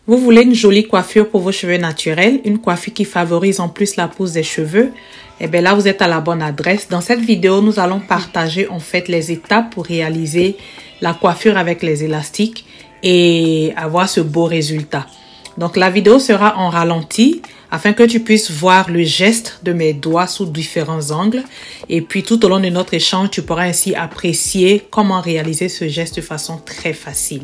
Vous voulez une jolie coiffure pour vos cheveux naturels, une coiffure qui favorise en plus la pousse des cheveux? Eh bien là, vous êtes à la bonne adresse. Dans cette vidéo, nous allons partager en fait les étapes pour réaliser la coiffure avec les élastiques et avoir ce beau résultat. Donc la vidéo sera en ralenti afin que tu puisses voir le geste de mes doigts sous différents angles. Et puis tout au long de notre échange, tu pourras ainsi apprécier comment réaliser ce geste de façon très facile.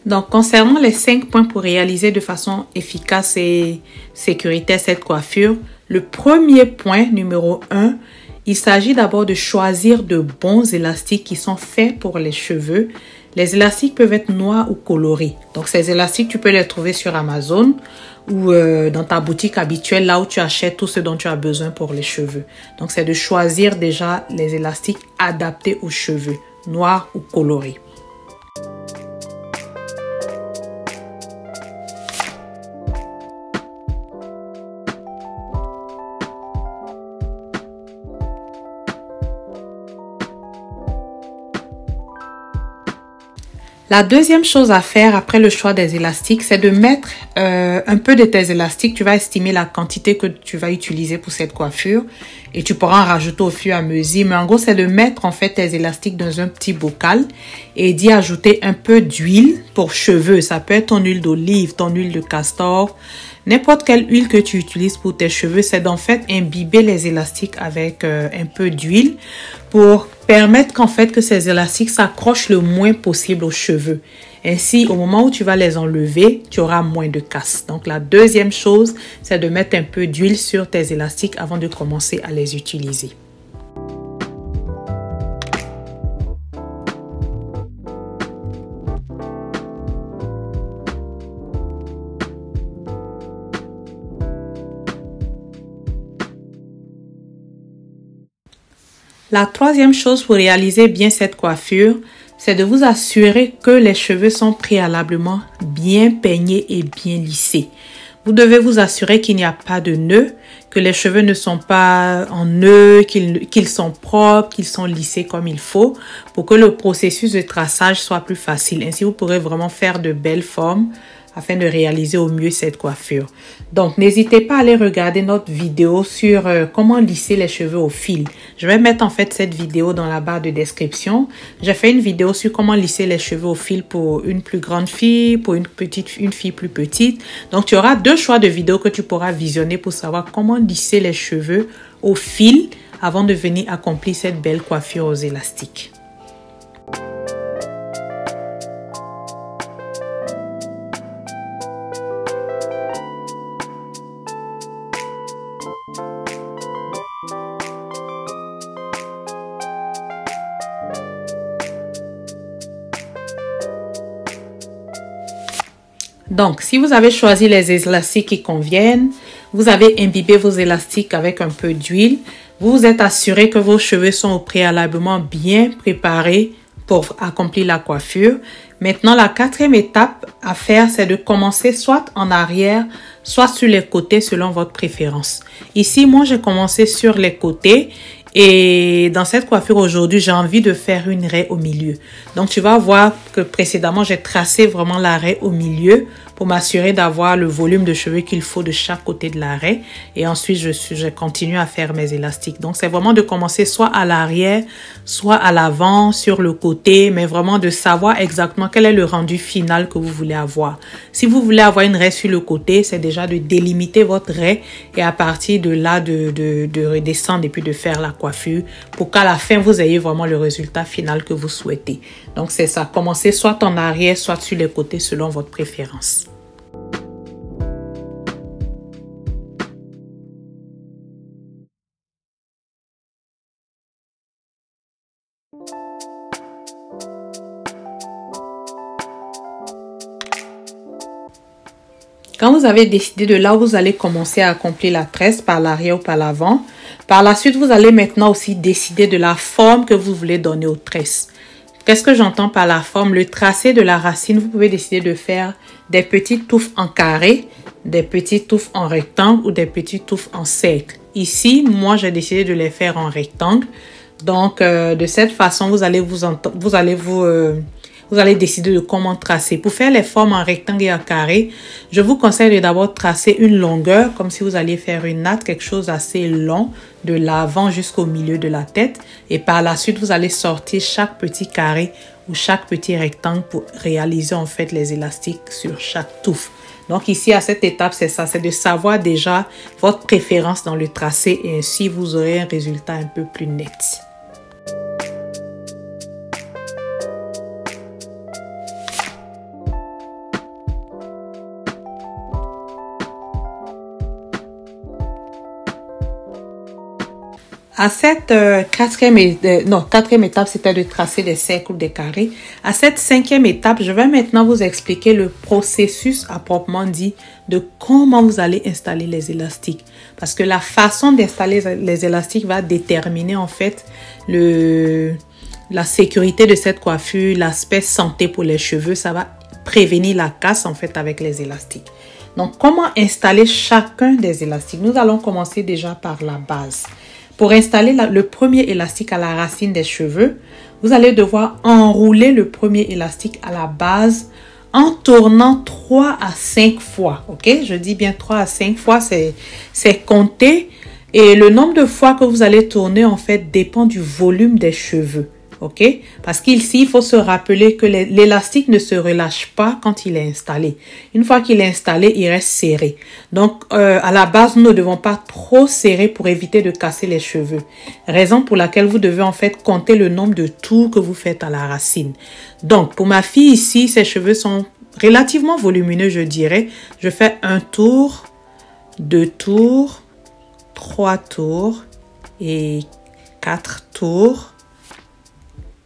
Donc, concernant les 5 points pour réaliser de façon efficace et sécuritaire cette coiffure, le premier point, numéro 1, il s'agit d'abord de choisir de bons élastiques qui sont faits pour les cheveux. Les élastiques peuvent être noirs ou colorés. Donc, ces élastiques, tu peux les trouver sur Amazon ou dans ta boutique habituelle, là où tu achètes tout ce dont tu as besoin pour les cheveux. Donc, c'est de choisir déjà les élastiques adaptés aux cheveux, noirs ou colorés. La deuxième chose à faire après le choix des élastiques, c'est de mettre un peu de tes élastiques. Tu vas estimer la quantité que tu vas utiliser pour cette coiffure et tu pourras en rajouter au fur et à mesure. Mais en gros, c'est de mettre en fait tes élastiques dans un petit bocal et d'y ajouter un peu d'huile pour cheveux. Ça peut être ton huile d'olive, ton huile de castor, n'importe quelle huile que tu utilises pour tes cheveux. C'est d'en fait imbiber les élastiques avec un peu d'huile pour permettre qu'en fait que ces élastiques s'accrochent le moins possible aux cheveux. Ainsi, au moment où tu vas les enlever, tu auras moins de casse. Donc, la deuxième chose, c'est de mettre un peu d'huile sur tes élastiques avant de commencer à les utiliser. La troisième chose pour réaliser bien cette coiffure, c'est de vous assurer que les cheveux sont préalablement bien peignés et bien lissés. Vous devez vous assurer qu'il n'y a pas de nœuds, que les cheveux ne sont pas en nœuds, qu'ils sont propres, qu'ils sont lissés comme il faut pour que le processus de traçage soit plus facile. Ainsi, vous pourrez vraiment faire de belles formes afin de réaliser au mieux cette coiffure. Donc, n'hésitez pas à aller regarder notre vidéo sur comment lisser les cheveux au fil. Je vais mettre en fait cette vidéo dans la barre de description. J'ai fait une vidéo sur comment lisser les cheveux au fil pour une plus grande fille, pour une fille plus petite. Donc, tu auras 2 choix de vidéos que tu pourras visionner pour savoir comment lisser les cheveux au fil avant de venir accomplir cette belle coiffure aux élastiques. Donc, si vous avez choisi les élastiques qui conviennent, vous avez imbibé vos élastiques avec un peu d'huile, vous vous êtes assuré que vos cheveux sont préalablement bien préparés pour accomplir la coiffure. Maintenant, la 4e étape à faire, c'est de commencer soit en arrière, soit sur les côtés selon votre préférence. Ici, moi, j'ai commencé sur les côtés. Et dans cette coiffure aujourd'hui, j'ai envie de faire une raie au milieu. Donc, tu vas voir que précédemment, j'ai tracé vraiment la raie au milieu pour m'assurer d'avoir le volume de cheveux qu'il faut de chaque côté de la raie. Et ensuite, je continue à faire mes élastiques. Donc, c'est vraiment de commencer soit à l'arrière, soit à l'avant, sur le côté, mais vraiment de savoir exactement quel est le rendu final que vous voulez avoir. Si vous voulez avoir une raie sur le côté, c'est déjà de délimiter votre raie et à partir de là, de redescendre et puis de faire la coiffure pour qu'à la fin, vous ayez vraiment le résultat final que vous souhaitez. Donc, c'est ça. Commencez soit en arrière, soit sur les côtés selon votre préférence. Quand vous avez décidé de là où vous allez commencer à accomplir la tresse, par l'arrière ou par l'avant, par la suite, vous allez maintenant aussi décider de la forme que vous voulez donner aux tresses. Qu'est-ce que j'entends par la forme? Le tracé de la racine, vous pouvez décider de faire des petites touffes en carré, des petites touffes en rectangle ou des petites touffes en cercle. Ici, moi, j'ai décidé de les faire en rectangle. Donc, de cette façon, vous allez décider de comment tracer. Pour faire les formes en rectangle et en carré, je vous conseille de d'abord tracer une longueur, comme si vous alliez faire une natte, quelque chose d'assez long, de l'avant jusqu'au milieu de la tête. Et par la suite, vous allez sortir chaque petit carré ou chaque petit rectangle pour réaliser en fait les élastiques sur chaque touffe. Donc ici, à cette étape, c'est ça, c'est de savoir déjà votre préférence dans le tracé et ainsi vous aurez un résultat un peu plus net. À cette quatrième étape, c'était de tracer des cercles ou des carrés. À cette cinquième étape, je vais maintenant vous expliquer le processus à proprement dit de comment vous allez installer les élastiques. Parce que la façon d'installer les élastiques va déterminer en fait la sécurité de cette coiffure, l'aspect santé pour les cheveux. Ça va prévenir la casse en fait avec les élastiques. Donc, comment installer chacun des élastiques? Nous allons commencer déjà par la base. Pour installer le premier élastique à la racine des cheveux, vous allez devoir enrouler le premier élastique à la base en tournant 3 à 5 fois. Ok, je dis bien 3 à 5 fois, c'est compté. Et le nombre de fois que vous allez tourner, en fait, dépend du volume des cheveux. Ok, parce qu'ici, il faut se rappeler que l'élastique ne se relâche pas quand il est installé. Une fois qu'il est installé, il reste serré. Donc, à la base, nous ne devons pas trop serrer pour éviter de casser les cheveux. Raison pour laquelle vous devez en fait compter le nombre de tours que vous faites à la racine. Donc, pour ma fille ici, ses cheveux sont relativement volumineux, je dirais. Je fais 1 tour, 2 tours, 3 tours et 4 tours.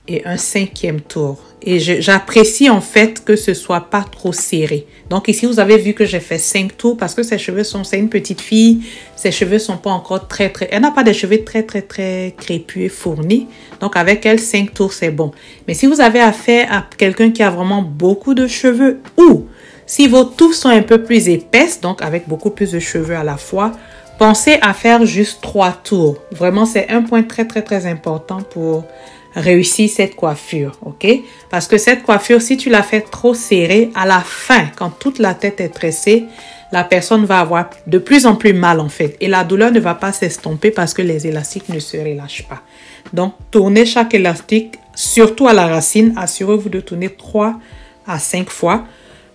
Et un 5e tour. Et j'apprécie en fait que ce soit pas trop serré. Donc ici, vous avez vu que j'ai fait 5 tours parce que c'est une petite fille. Ses cheveux sont pas encore elle n'a pas des cheveux très crépus et fournis. Donc avec elle, 5 tours, c'est bon. Mais si vous avez affaire à quelqu'un qui a vraiment beaucoup de cheveux ou si vos touffes sont un peu plus épaisses, donc avec beaucoup plus de cheveux à la fois, pensez à faire juste 3 tours. Vraiment, c'est un point très important pour réussir cette coiffure, ok? Parce que cette coiffure, si tu la fais trop serrée, à la fin, quand toute la tête est tressée, la personne va avoir de plus en plus mal en fait. Et la douleur ne va pas s'estomper parce que les élastiques ne se relâchent pas. Donc, tournez chaque élastique, surtout à la racine. Assurez-vous de tourner 3 à 5 fois,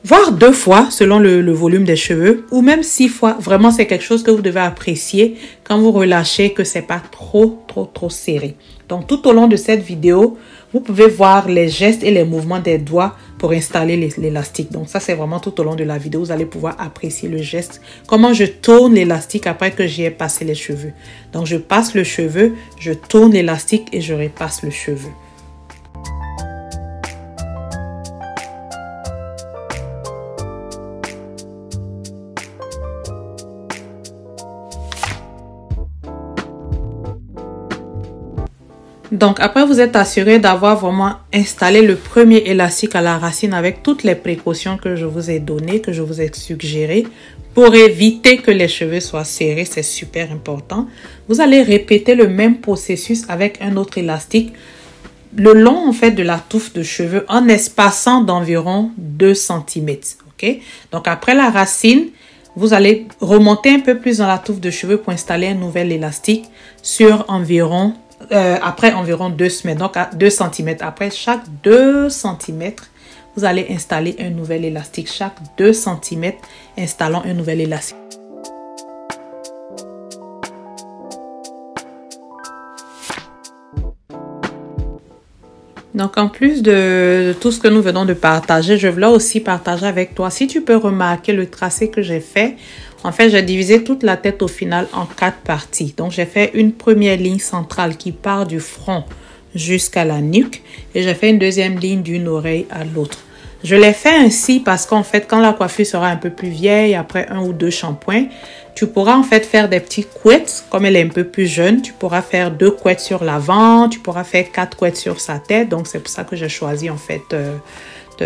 voire 2 fois selon le volume des cheveux, ou même 6 fois. Vraiment, c'est quelque chose que vous devez apprécier quand vous relâchez, que c'est pas trop serré. Donc, tout au long de cette vidéo, vous pouvez voir les gestes et les mouvements des doigts pour installer l'élastique. Donc, ça, c'est vraiment tout au long de la vidéo. Vous allez pouvoir apprécier le geste. Comment je tourne l'élastique après que j'y ai passé les cheveux. Donc, je passe le cheveu, je tourne l'élastique et je repasse le cheveu. Donc, après, vous êtes assuré d'avoir vraiment installé le premier élastique à la racine avec toutes les précautions que je vous ai données, que je vous ai suggérées pour éviter que les cheveux soient serrés. C'est super important. Vous allez répéter le même processus avec un autre élastique le long, en fait, de la touffe de cheveux en espaçant d'environ 2 cm. Ok? Donc, après la racine, vous allez remonter un peu plus dans la touffe de cheveux pour installer un nouvel élastique sur après environ 2 semaines, donc à 2 cm. Après chaque 2 cm, vous allez installer un nouvel élastique. Chaque 2 cm, installons un nouvel élastique. Donc, en plus de tout ce que nous venons de partager, je voulais aussi partager avec toi. Si tu peux remarquer le tracé que j'ai fait, en fait, j'ai divisé toute la tête au final en 4 parties. Donc, j'ai fait une première ligne centrale qui part du front jusqu'à la nuque. Et j'ai fait une deuxième ligne d'une oreille à l'autre. Je l'ai fait ainsi parce qu'en fait, quand la coiffure sera un peu plus vieille, après 1 ou 2 shampoings, tu pourras en fait faire des petits couettes. Comme elle est un peu plus jeune, tu pourras faire 2 couettes sur l'avant, tu pourras faire 4 couettes sur sa tête. Donc, c'est pour ça que j'ai choisi en fait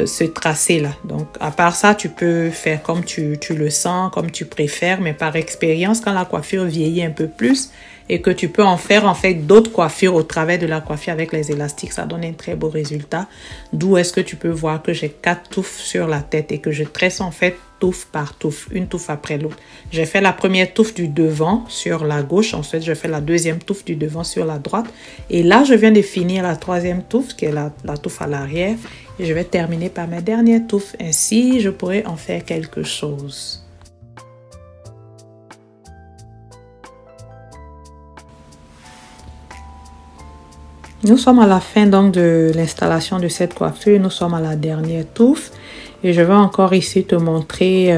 ce tracé-là. Donc, à part ça, tu peux faire comme tu le sens, comme tu préfères. Mais par expérience, quand la coiffure vieillit un peu plus et que tu peux en faire d'autres coiffures au travers de la coiffure avec les élastiques, ça donne un très beau résultat. D'où est-ce que tu peux voir que j'ai 4 touffes sur la tête et que je tresse en fait touffe par touffe, une touffe après l'autre. J'ai fait la première touffe du devant sur la gauche, ensuite je fais la deuxième touffe du devant sur la droite. Et là, je viens de finir la troisième touffe, qui est la touffe à l'arrière. Et je vais terminer par mes dernières touffes. Ainsi, je pourrai en faire quelque chose. Nous sommes à la fin donc de l'installation de cette coiffure. Nous sommes à la dernière touffe. Et je vais encore ici te montrer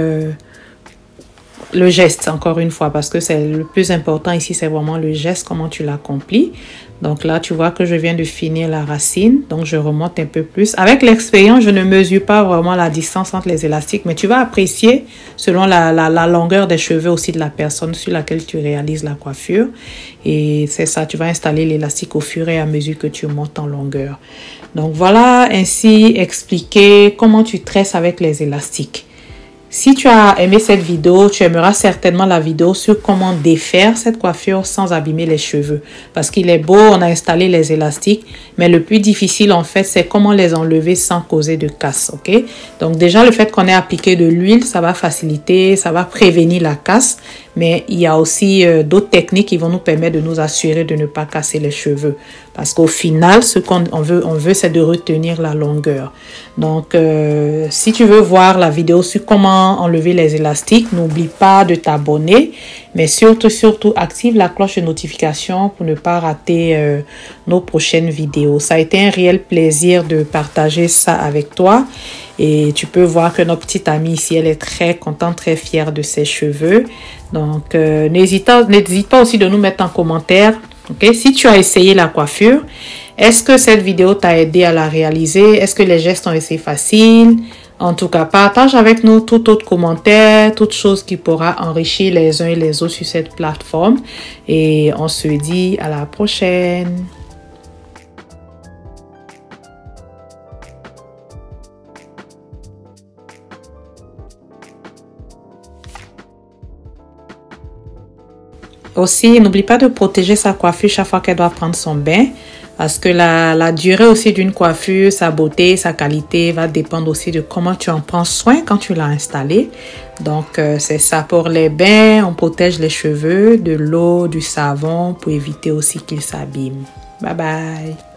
le geste, encore une fois, parce que c'est le plus important ici, c'est vraiment le geste, comment tu l'accomplis. Donc là, tu vois que je viens de finir la racine, donc je remonte un peu plus. Avec l'expérience, je ne mesure pas vraiment la distance entre les élastiques, mais tu vas apprécier selon la longueur des cheveux aussi de la personne sur laquelle tu réalises la coiffure. Et c'est ça, tu vas installer l'élastique au fur et à mesure que tu montes en longueur. Donc voilà ainsi expliquer comment tu tresses avec les élastiques. Si tu as aimé cette vidéo, tu aimeras certainement la vidéo sur comment défaire cette coiffure sans abîmer les cheveux. Parce qu'il est beau, on a installé les élastiques, mais le plus difficile en fait, c'est comment les enlever sans causer de casse, ok? Donc déjà, le fait qu'on ait appliqué de l'huile, ça va faciliter, ça va prévenir la casse. Mais il y a aussi d'autres techniques qui vont nous permettre de nous assurer de ne pas casser les cheveux. Parce qu'au final, ce qu'on veut, c'est de retenir la longueur. Donc, si tu veux voir la vidéo sur comment enlever les élastiques, n'oublie pas de t'abonner. Mais surtout, active la cloche de notification pour ne pas rater nos prochaines vidéos. Ça a été un réel plaisir de partager ça avec toi. Et tu peux voir que notre petite amie ici, elle est très contente, très fière de ses cheveux. Donc, n'hésite pas aussi de nous mettre en commentaire, okay, si tu as essayé la coiffure. Est-ce que cette vidéo t'a aidé à la réaliser? Est-ce que les gestes ont été faciles? En tout cas, partage avec nous tout autre commentaire, toute chose qui pourra enrichir les uns et les autres sur cette plateforme. Et on se dit à la prochaine. Aussi, n'oublie pas de protéger sa coiffure chaque fois qu'elle doit prendre son bain. Parce que la durée aussi d'une coiffure, sa beauté, sa qualité va dépendre aussi de comment tu en prends soin quand tu l'as installée. Donc, c'est ça pour les bains. On protège les cheveux de l'eau, du savon pour éviter aussi qu'ils s'abîment. Bye bye!